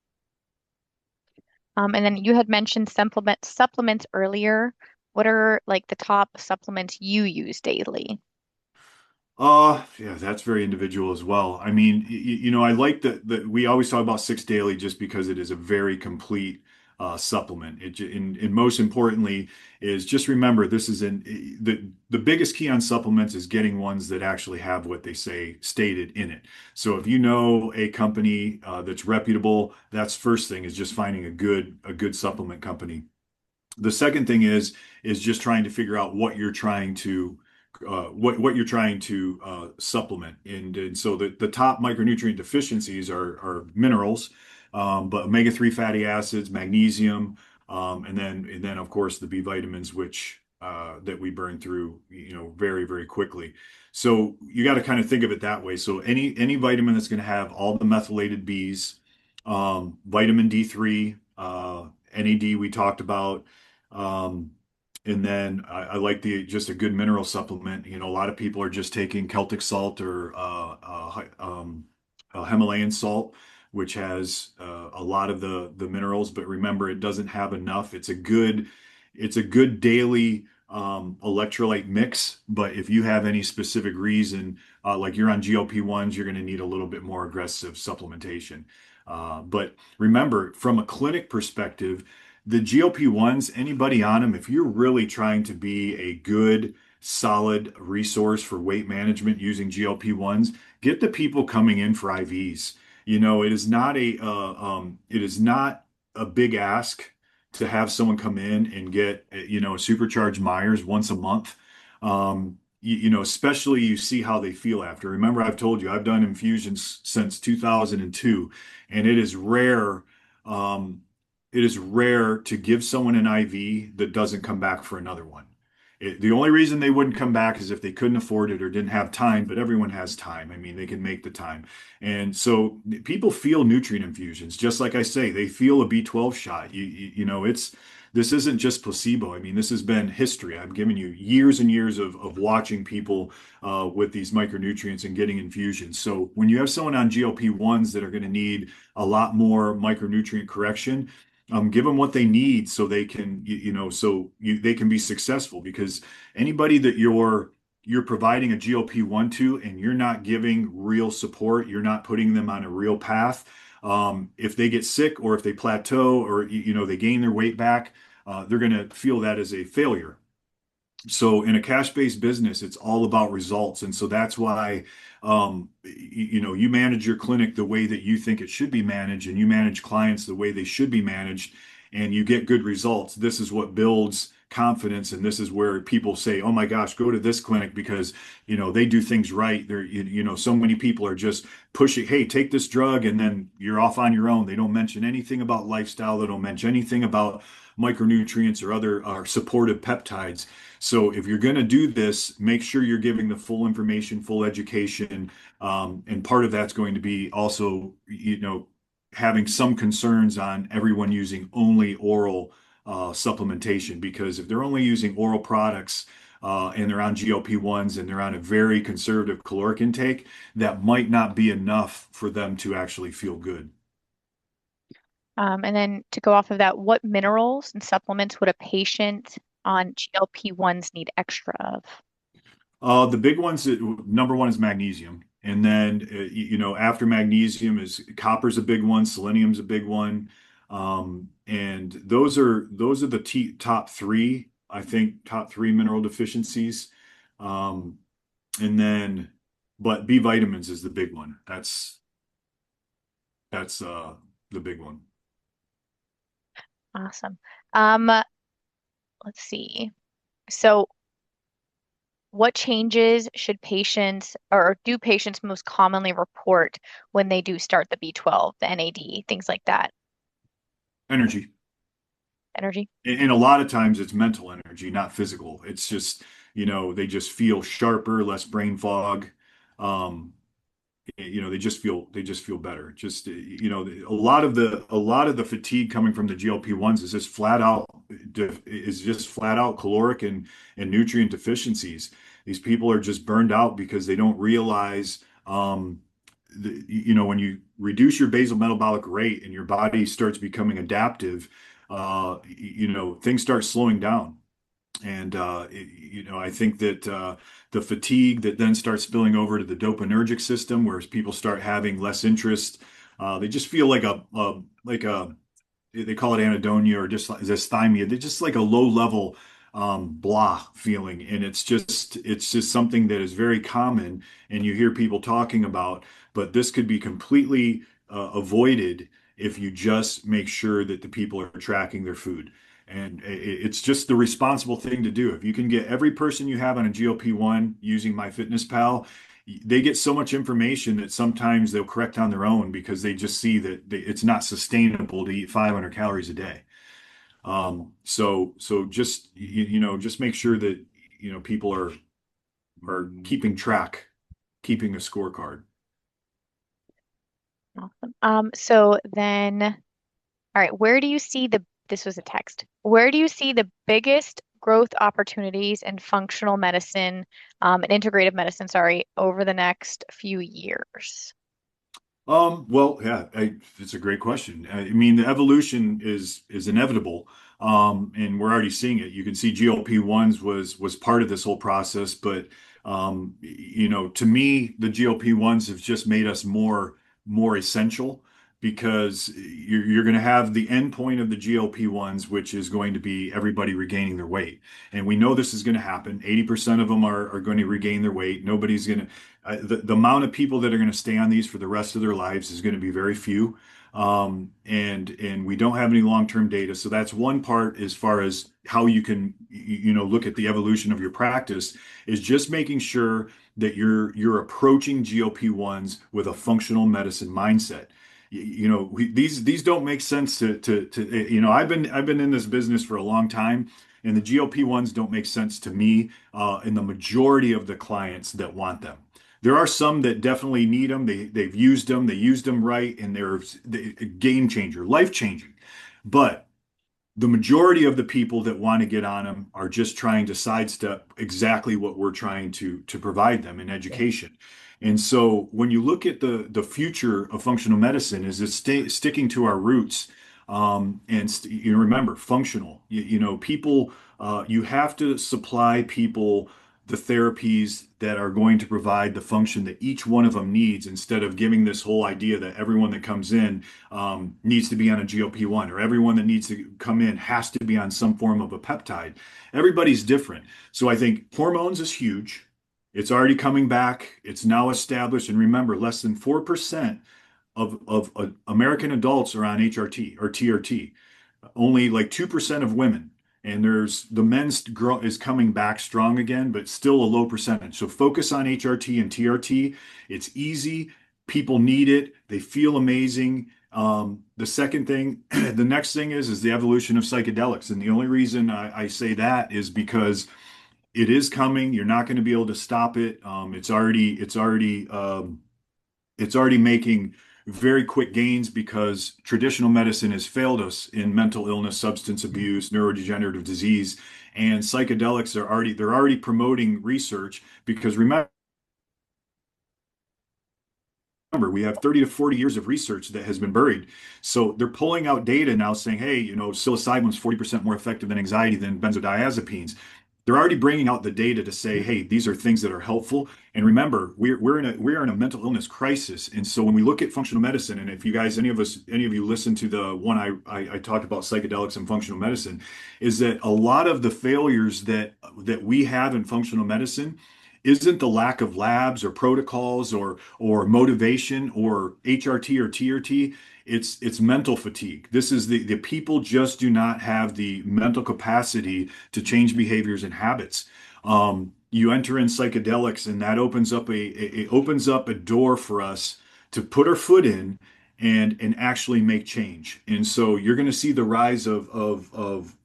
And then you had mentioned supplements earlier. What are like the top supplements you use daily? Yeah, that's very individual as well. I mean, I like that we always talk about six daily just because it is a very complete supplement. And most importantly is just remember this is the biggest key on supplements is getting ones that actually have what they say stated in it. So if you know a company that's reputable, that's first thing is just finding a good supplement company. The second thing is just trying to figure out what you're trying to supplement. And so the top micronutrient deficiencies are minerals, but omega-3 fatty acids, magnesium, and then of course the B vitamins, which that we burn through, very, very quickly. So you got to kind of think of it that way. So any vitamin that's going to have all the methylated Bs, vitamin D3, NAD we talked about. Um, and then I like just a good mineral supplement. A lot of people are just taking Celtic salt or Himalayan salt, which has a lot of the minerals. But remember, it doesn't have enough. It's a good daily electrolyte mix. But if you have any specific reason, like you're on GLP-1s, you're going to need a little bit more aggressive supplementation. But remember, from a clinic perspective, the GLP-1s, anybody on them, if you're really trying to be a good, solid resource for weight management using GLP-1s, get the people coming in for IVs. It is not a big ask to have someone come in and get, a supercharged Myers once a month. Especially you see how they feel after. Remember, I've told you I've done infusions since 2002, and um, it is rare to give someone an IV that doesn't come back for another one. The only reason they wouldn't come back is if they couldn't afford it or didn't have time, but everyone has time. I mean, they can make the time. And so people feel nutrient infusions. Just like I say, they feel a B12 shot. This isn't just placebo. I mean, this has been history. I've given you years and years of watching people with these micronutrients and getting infusions. So when you have someone on GLP-1s that are going to need a lot more micronutrient correction, give them what they need so they can, they can be successful. Because anybody that you're providing a GLP-1 to and you're not giving real support, you're not putting them on a real path. If they get sick or if they plateau or they gain their weight back, they're going to feel that as a failure. So in a cash-based business, it's all about results. And so that's why, you manage your clinic the way that you think it should be managed, and you manage clients the way they should be managed, and you get good results. This is what builds confidence. And this is where people say, oh my gosh, go to this clinic because, they do things right. So many people are just pushing, hey, take this drug, and then you're off on your own. They don't mention anything about lifestyle. They don't mention anything about micronutrients or other supportive peptides. So if you're going to do this, make sure you're giving the full information, full education. And part of that's going to be also, having some concerns on everyone using only oral supplementation, because if they're only using oral products and they're on GLP-1s and they're on a very conservative caloric intake, that might not be enough for them to actually feel good. And then to go off of that, what minerals and supplements would a patient on GLP-1s need extra of? The big ones, number one is magnesium. And then, after magnesium is copper's a big one, selenium's a big one. And those are the top three, I think, top three mineral deficiencies. Um, and then, but B vitamins is the big one. That's the big one. Awesome. Let's see. So what changes should patients or do patients most commonly report when they do start the B12, the NAD, things like that? Energy. Energy? And a lot of times it's mental energy, not physical. It's just, they just feel sharper, less brain fog. Um, they just feel better. Just, a lot of the fatigue coming from the GLP-1s is just flat out caloric and nutrient deficiencies. These people are just burned out because they don't realize, when you reduce your basal metabolic rate and your body starts becoming adaptive, things start slowing down. And I think that the fatigue that then starts spilling over to the dopaminergic system, where people start having less interest, they just feel like a they call it anhedonia or just dysthymia. They're just like a low level blah feeling, and it's just something that is very common, and you hear people talking about. But this could be completely avoided if you just make sure that the people are tracking their food. And it's just the responsible thing to do. If you can get every person you have on a GLP-1 using MyFitnessPal, they get so much information that sometimes they'll correct on their own because they just see that it's not sustainable to eat 500 calories a day. So just make sure that people are keeping track, keeping a scorecard. Awesome. So then, all right, this was a text. Where do you see the biggest growth opportunities in functional medicine, and integrative medicine, sorry, over the next few years? Well, yeah, it's a great question. I mean, the evolution is inevitable, and we're already seeing it. You can see GLP-1s was part of this whole process, but to me, the GLP-1s have just made us more essential because you're going to have the end point of the GLP-1s, which is going to be everybody regaining their weight, and we know this is going to happen. 80% of them are going to regain their weight. Nobody's going to the amount of people that are going to stay on these for the rest of their lives is going to be very few. And we don't have any long-term data. So that's one part as far as how you can, look at the evolution of your practice is just making sure that you're approaching GLP-1s with a functional medicine mindset. These don't make sense to I've been in this business for a long time, and the GLP-1s don't make sense to me, and the majority of the clients that want them. There are some that definitely need them. They've used them. They used them right, and they're a game changer, life changing. But the majority of the people that want to get on them are just trying to sidestep exactly what we're trying to provide them in education. And so when you look at the future of functional medicine, is it sticking to our roots, and remember functional. People, you have to supply people the therapies that are going to provide the function that each one of them needs, instead of giving this whole idea that everyone that comes in needs to be on a GLP-1, or everyone that needs to come in has to be on some form of a peptide. Everybody's different. So I think hormones is huge. It's already coming back. It's now established. And remember, less than 4% of American adults are on HRT or TRT. Only like 2% of women. And there's the men's grow is coming back strong again, but still a low percentage. So focus on HRT and TRT. It's easy. People need it. They feel amazing. The second thing, the next thing is the evolution of psychedelics. And the only reason I say that is because it is coming. You're not going to be able to stop it. It's already making very quick gains because traditional medicine has failed us in mental illness, substance abuse, neurodegenerative disease, and psychedelics they're already promoting research because remember, we have 30 to 40 years of research that has been buried. So they're pulling out data now saying, hey, psilocybin's 40% more effective than anxiety than benzodiazepines. They're already bringing out the data to say, hey, these are things that are helpful. And remember, we're in a mental illness crisis. And so when we look at functional medicine, and if you guys, any of you listen to the one I talked about psychedelics and functional medicine, is that a lot of the failures that we have in functional medicine isn't the lack of labs or protocols or motivation or HRT or TRT. It's mental fatigue. This is the people just do not have the mental capacity to change behaviors and habits. You enter in psychedelics, and that opens up a door for us to put our foot in and actually make change. And so you're going to see the rise of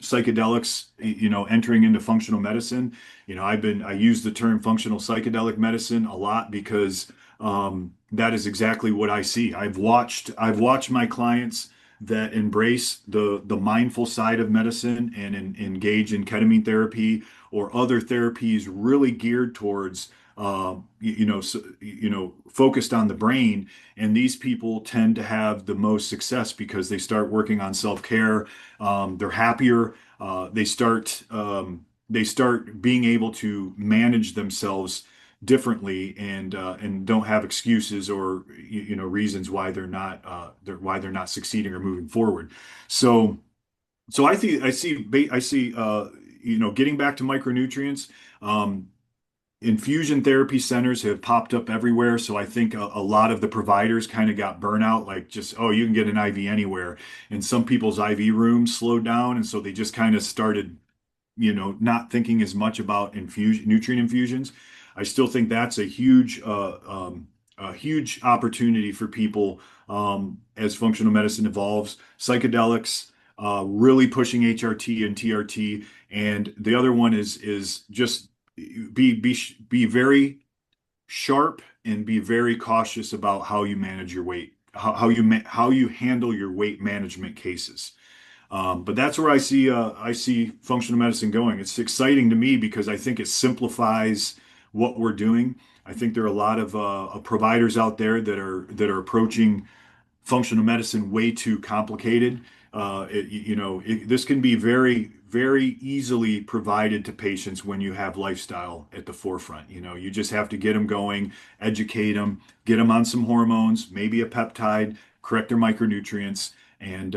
psychedelics, entering into functional medicine. I use the term functional psychedelic medicine a lot because that is exactly what I see. I've watched my clients that embrace the mindful side of medicine and engage in ketamine therapy or other therapies really geared towards focused on the brain. And these people tend to have the most success because they start working on self-care. They're happier. They start being able to manage themselves differently and don't have excuses or reasons why they're not succeeding or moving forward. So I see getting back to micronutrients. Infusion therapy centers have popped up everywhere. So I think a lot of the providers kind of got burnout, like just, oh, you can get an IV anywhere. And some people's IV rooms slowed down. And so they just kind of started not thinking as much about nutrient infusions. I still think that's a huge opportunity for people as functional medicine evolves. Psychedelics, really pushing HRT and TRT, and the other one is just be very sharp and be very cautious about how you manage your weight, how you handle your weight management cases. But that's where I see functional medicine going. It's exciting to me because I think it simplifies what we're doing. I think there are a lot of providers out there that are approaching functional medicine way too complicated. This can be very, very easily provided to patients when you have lifestyle at the forefront. You just have to get them going, educate them, get them on some hormones, maybe a peptide, correct their micronutrients, and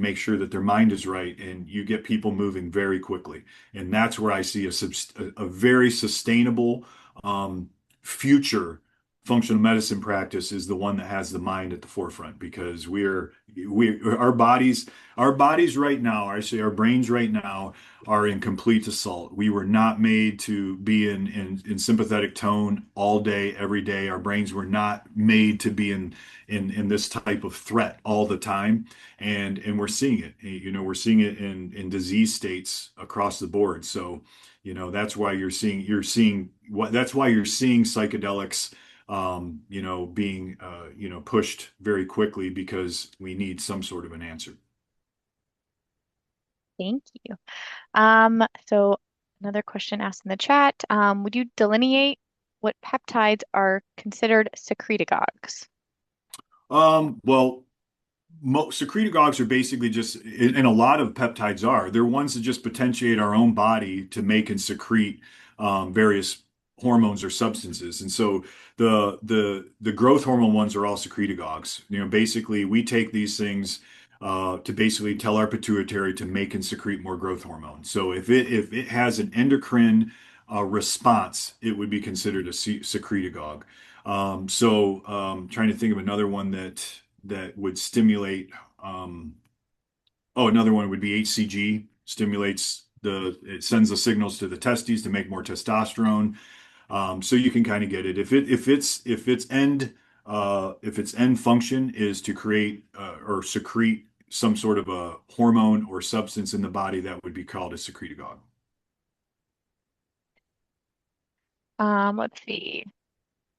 make sure that their mind is right, and you get people moving very quickly. And that's where I see a very sustainable future functional medicine practice is the one that has the mind at the forefront because our bodies right now, actually our brains right now are in complete assault. We were not made to be in sympathetic tone all day, every day. Our brains were not made to be in this type of threat all the time. And we're seeing it. We're seeing it in disease states across the board. So, that's why you're seeing psychedelics being pushed very quickly because we need some sort of an answer. Thank you. So another question asked in the chat, would you delineate what peptides are considered secretagogues? Well, Secretagogues are basically just, and a lot of peptides are, they're ones that just potentiate our own body to make and secrete various hormones or substances. And so the growth hormone ones are all secretagogues. Basically we take these things to basically tell our pituitary to make and secrete more growth hormone. So if it has an endocrine response, it would be considered a secretagogue. Trying to think of another one that would stimulate. Um, Another one would be HCG. It sends the signals to the testes to make more testosterone. So you can kind of get it. If its end function is to create or secrete some sort of a hormone or substance in the body, that would be called a secretagogue. Let's see.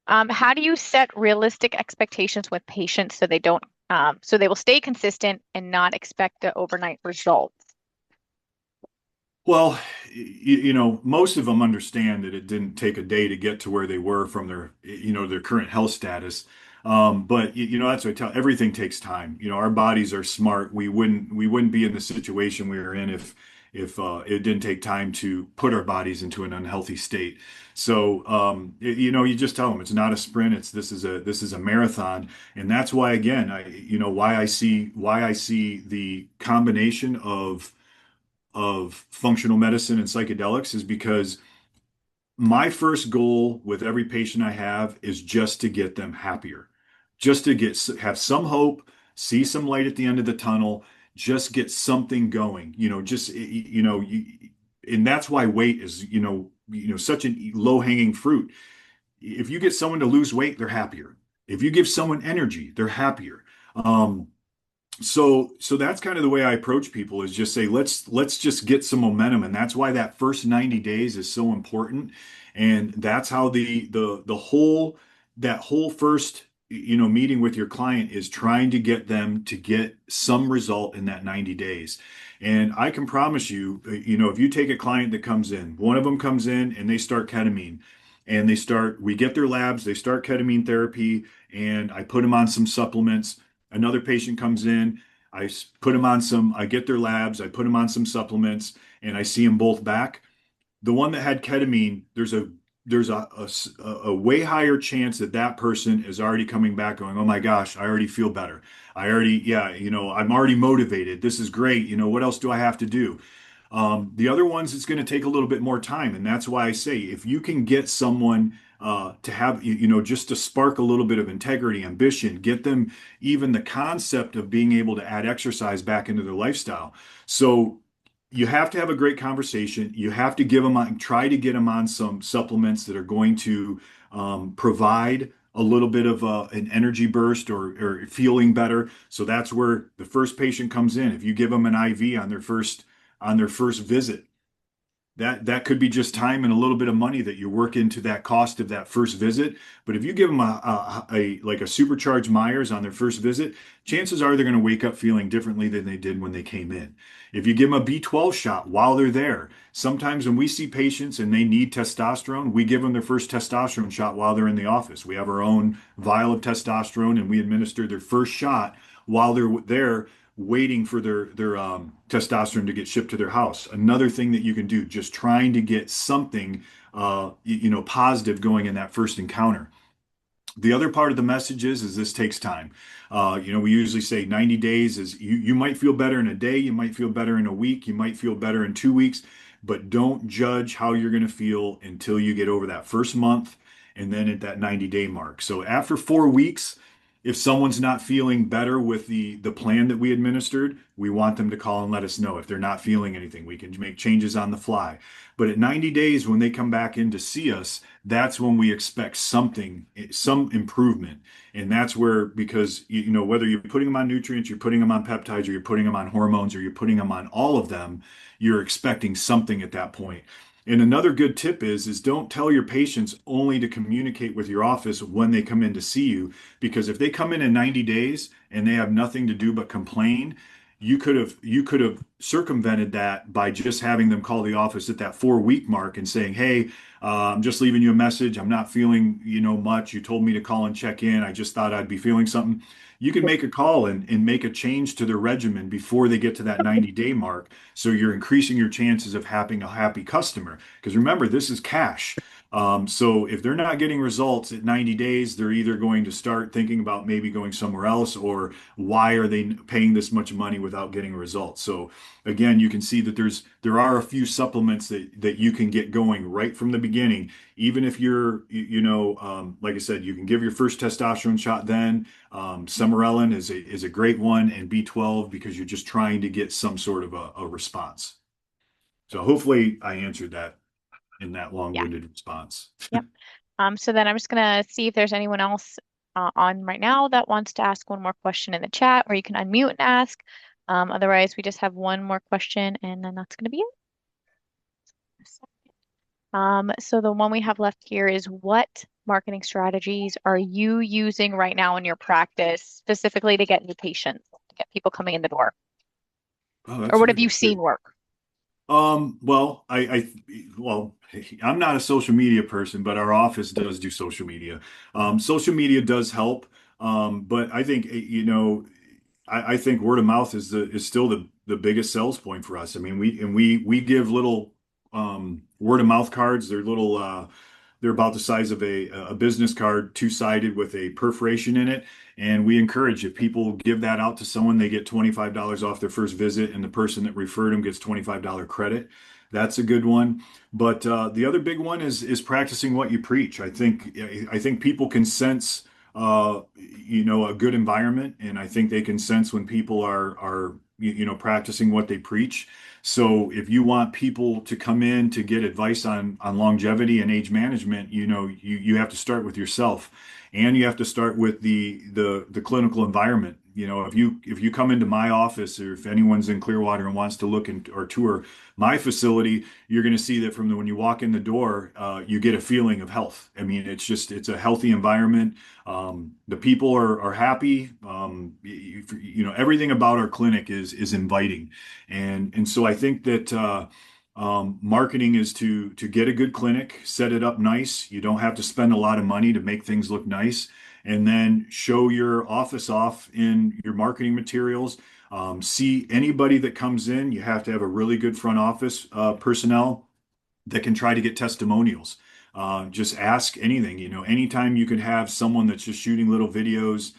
How do you set realistic expectations with patients so they don't, so they will stay consistent and not expect the overnight results? Well, most of them understand that it didn't take a day to get to where they were from their current health status. But that's what I tell, everything takes time. Our bodies are smart. We wouldn't be in the situation we are in if it didn't take time to put our bodies into an unhealthy state. So, you just tell them it's not a sprint. This is a marathon. And that's why, again, why I see the combination of functional medicine and psychedelics is because my first goal with every patient I have is just to get them happier, just to have some hope, see some light at the end of the tunnel, just get something going. And that's why weight is such a low-hanging fruit. If you get someone to lose weight, they're happier. If you give someone energy, they're happier. So that's kind of the way I approach people is just say let's just get some momentum, and that's why that first 90 days is so important, and that's how that whole first meeting with your client is trying to get them to get some result in that 90 days. And I can promise you, if you take a client that comes in, one of them comes in and they start ketamine, and we get their labs, they start ketamine therapy, and I put them on some supplements. Another patient comes in, I get their labs, I put them on some supplements, and I see them both back. The one that had ketamine, there's a way higher chance that that person is already coming back going, oh my gosh, I already feel better. Yeah, I'm already motivated. This is great. What else do I have to do? The other ones, it's going to take a little bit more time. And that's why I say, if you can get someone to have, just to spark a little bit of integrity, ambition, get them even the concept of being able to add exercise back into their lifestyle. So you have to have a great conversation. You have to try to get them on some supplements that are going to provide a little bit of an energy burst or feeling better. So that's where the first patient comes in. If you give them an IV on their first visit, that could be just time and a little bit of money that you work into that cost of that first visit. But if you give them like a supercharged Myers on their first visit, chances are they're going to wake up feeling differently than they did when they came in. If you give them a B12 shot while they're there, sometimes when we see patients and they need testosterone, we give them their first testosterone shot while they're in the office. We have our own vial of testosterone and we administer their first shot while they're there waiting for their testosterone to get shipped to their house. Another thing that you can do, just trying to get something positive going in that first encounter. The other part of the message is this takes time. We usually say 90 days is you might feel better in a day, you might feel better in a week, you might feel better in 2 weeks, but don't judge how you're going to feel until you get over that first month and then at that 90-day mark. So after 4 weeks, if someone's not feeling better with the plan that we administered, we want them to call and let us know. If they're not feeling anything, we can make changes on the fly. But at 90 days, when they come back in to see us, that's when we expect something, some improvement. And that's where, because, whether you're putting them on nutrients, you're putting them on peptides, or you're putting them on hormones, or you're putting them on all of them, you're expecting something at that point. And another good tip is don't tell your patients only to communicate with your office when they come in to see you, because if they come in 90 days and they have nothing to do but complain, you could have circumvented that by just having them call the office at that 4 week mark and saying, "Hey, I'm just leaving you a message. I'm not feeling, much. You told me to call and check in. I just thought I'd be feeling something." You can make a call and make a change to their regimen before they get to that 90-day mark. So you're increasing your chances of having a happy customer. Because remember, this is cash. So if they're not getting results at 90 days, they're either going to start thinking about maybe going somewhere else, or why are they paying this much money without getting results? So again, you can see that there are a few supplements that you can get going right from the beginning. Even if you're, like I said, you can give your first testosterone shot then. Summerellin is a great one, and B12 because you're just trying to get some sort of a response. So hopefully I answered that in that Yeah. long-winded response. Yep. So then I'm just gonna see if there's anyone else on right now that wants to ask one more question in the chat, or you can unmute and ask. Otherwise, we just have one more question, and then that's gonna be it. So the one we have left here is, what marketing strategies are you using right now in your practice, specifically to get new patients, to get people coming in the door? Oh, Or that's a what have good you one seen too. work? Well, well, I'm not a social media person, but our office does do social media. Social media does help. But I think, I think word of mouth is still the biggest sales point for us. I mean, we give little word of mouth cards. They're about the size of a business card, two-sided with a perforation in it. And we encourage, if people give that out to someone, they get $25 off their first visit, and the person that referred them gets $25 credit. That's a good one. But the other big one is practicing what you preach. I think people can sense a good environment, and I think they can sense when people are practicing what they preach. So if you want people to come in to get advice on longevity and age management, you have to start with yourself, and you have to start with the clinical environment. If you come into my office, or if anyone's in Clearwater and wants to look or tour my facility, you're going to see that when you walk in the door, you get a feeling of health. I mean, it's a healthy environment. The people are happy. Everything about our clinic is inviting, and so I think that marketing is to get a good clinic, set it up nice. You don't have to spend a lot of money to make things look nice, and then show your office off in your marketing materials. See anybody that comes in, you have to have a really good front office personnel that can try to get testimonials. Just ask anything, anytime you could have someone that's just shooting little videos,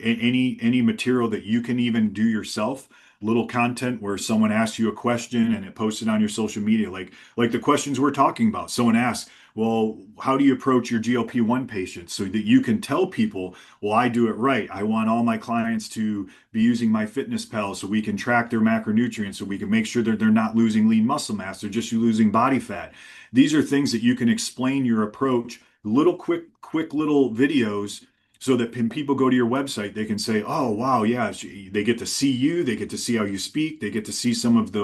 any material that you can even do yourself, little content where someone asks you a question and it posted on your social media, like the questions we're talking about. Someone asks, well, how do you approach your GLP-1 patients, so that you can tell people, well, I do it right. I want all my clients to be using my fitness pal so we can track their macronutrients, so we can make sure that they're not losing lean muscle mass, they're just losing body fat. These are things that you can explain your approach, little quick little videos, so that when people go to your website, they can say, oh, wow, yeah, they get to see you, they get to see how you speak, they get to see some of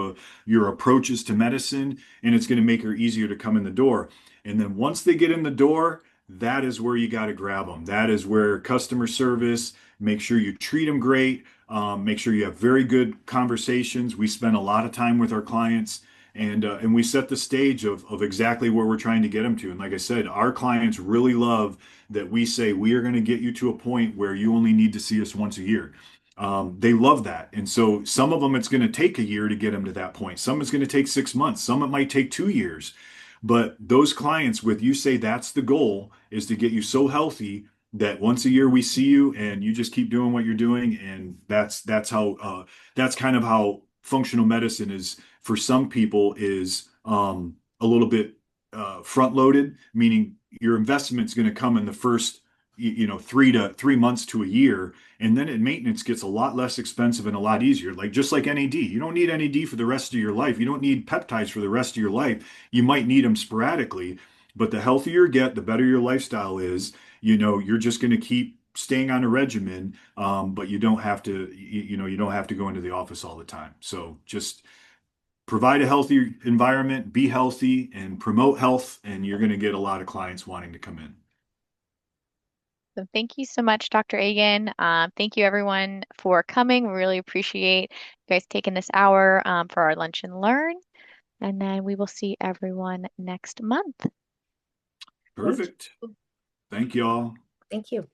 your approaches to medicine, and it's going to make it easier to come in the door. And then once they get in the door, that is where you got to grab them. That is where customer service, make sure you treat them great, make sure you have very good conversations. We spend a lot of time with our clients, and we set the stage of exactly where we're trying to get them to. And like I said, our clients really love that we say we are going to get you to a point where you only need to see us once a year. They love that. And so some of them, it's going to take a year to get them to that point. Some it's going to take 6 months. Some it might take 2 years. But those clients, with you say that's the goal, is to get you so healthy that once a year we see you and you just keep doing what you're doing. And that's kind of how functional medicine is for some people, is a little bit front loaded, meaning your investment's going to come in the first 3 months to a year, and then maintenance gets a lot less expensive and a lot easier. Like, just like NAD, you don't need NAD for the rest of your life. You don't need peptides for the rest of your life. You might need them sporadically, but the healthier you get, the better your lifestyle is. You're just going to keep staying on a regimen, but you don't have to go into the office all the time. So just provide a healthy environment, be healthy, and promote health, and you're going to get a lot of clients wanting to come in. Awesome. Thank you so much, Dr. Agin. Thank you everyone for coming. We really appreciate you guys taking this hour for our lunch and learn. And then we will see everyone next month. Thank Perfect. you. Thank you all. Thank you.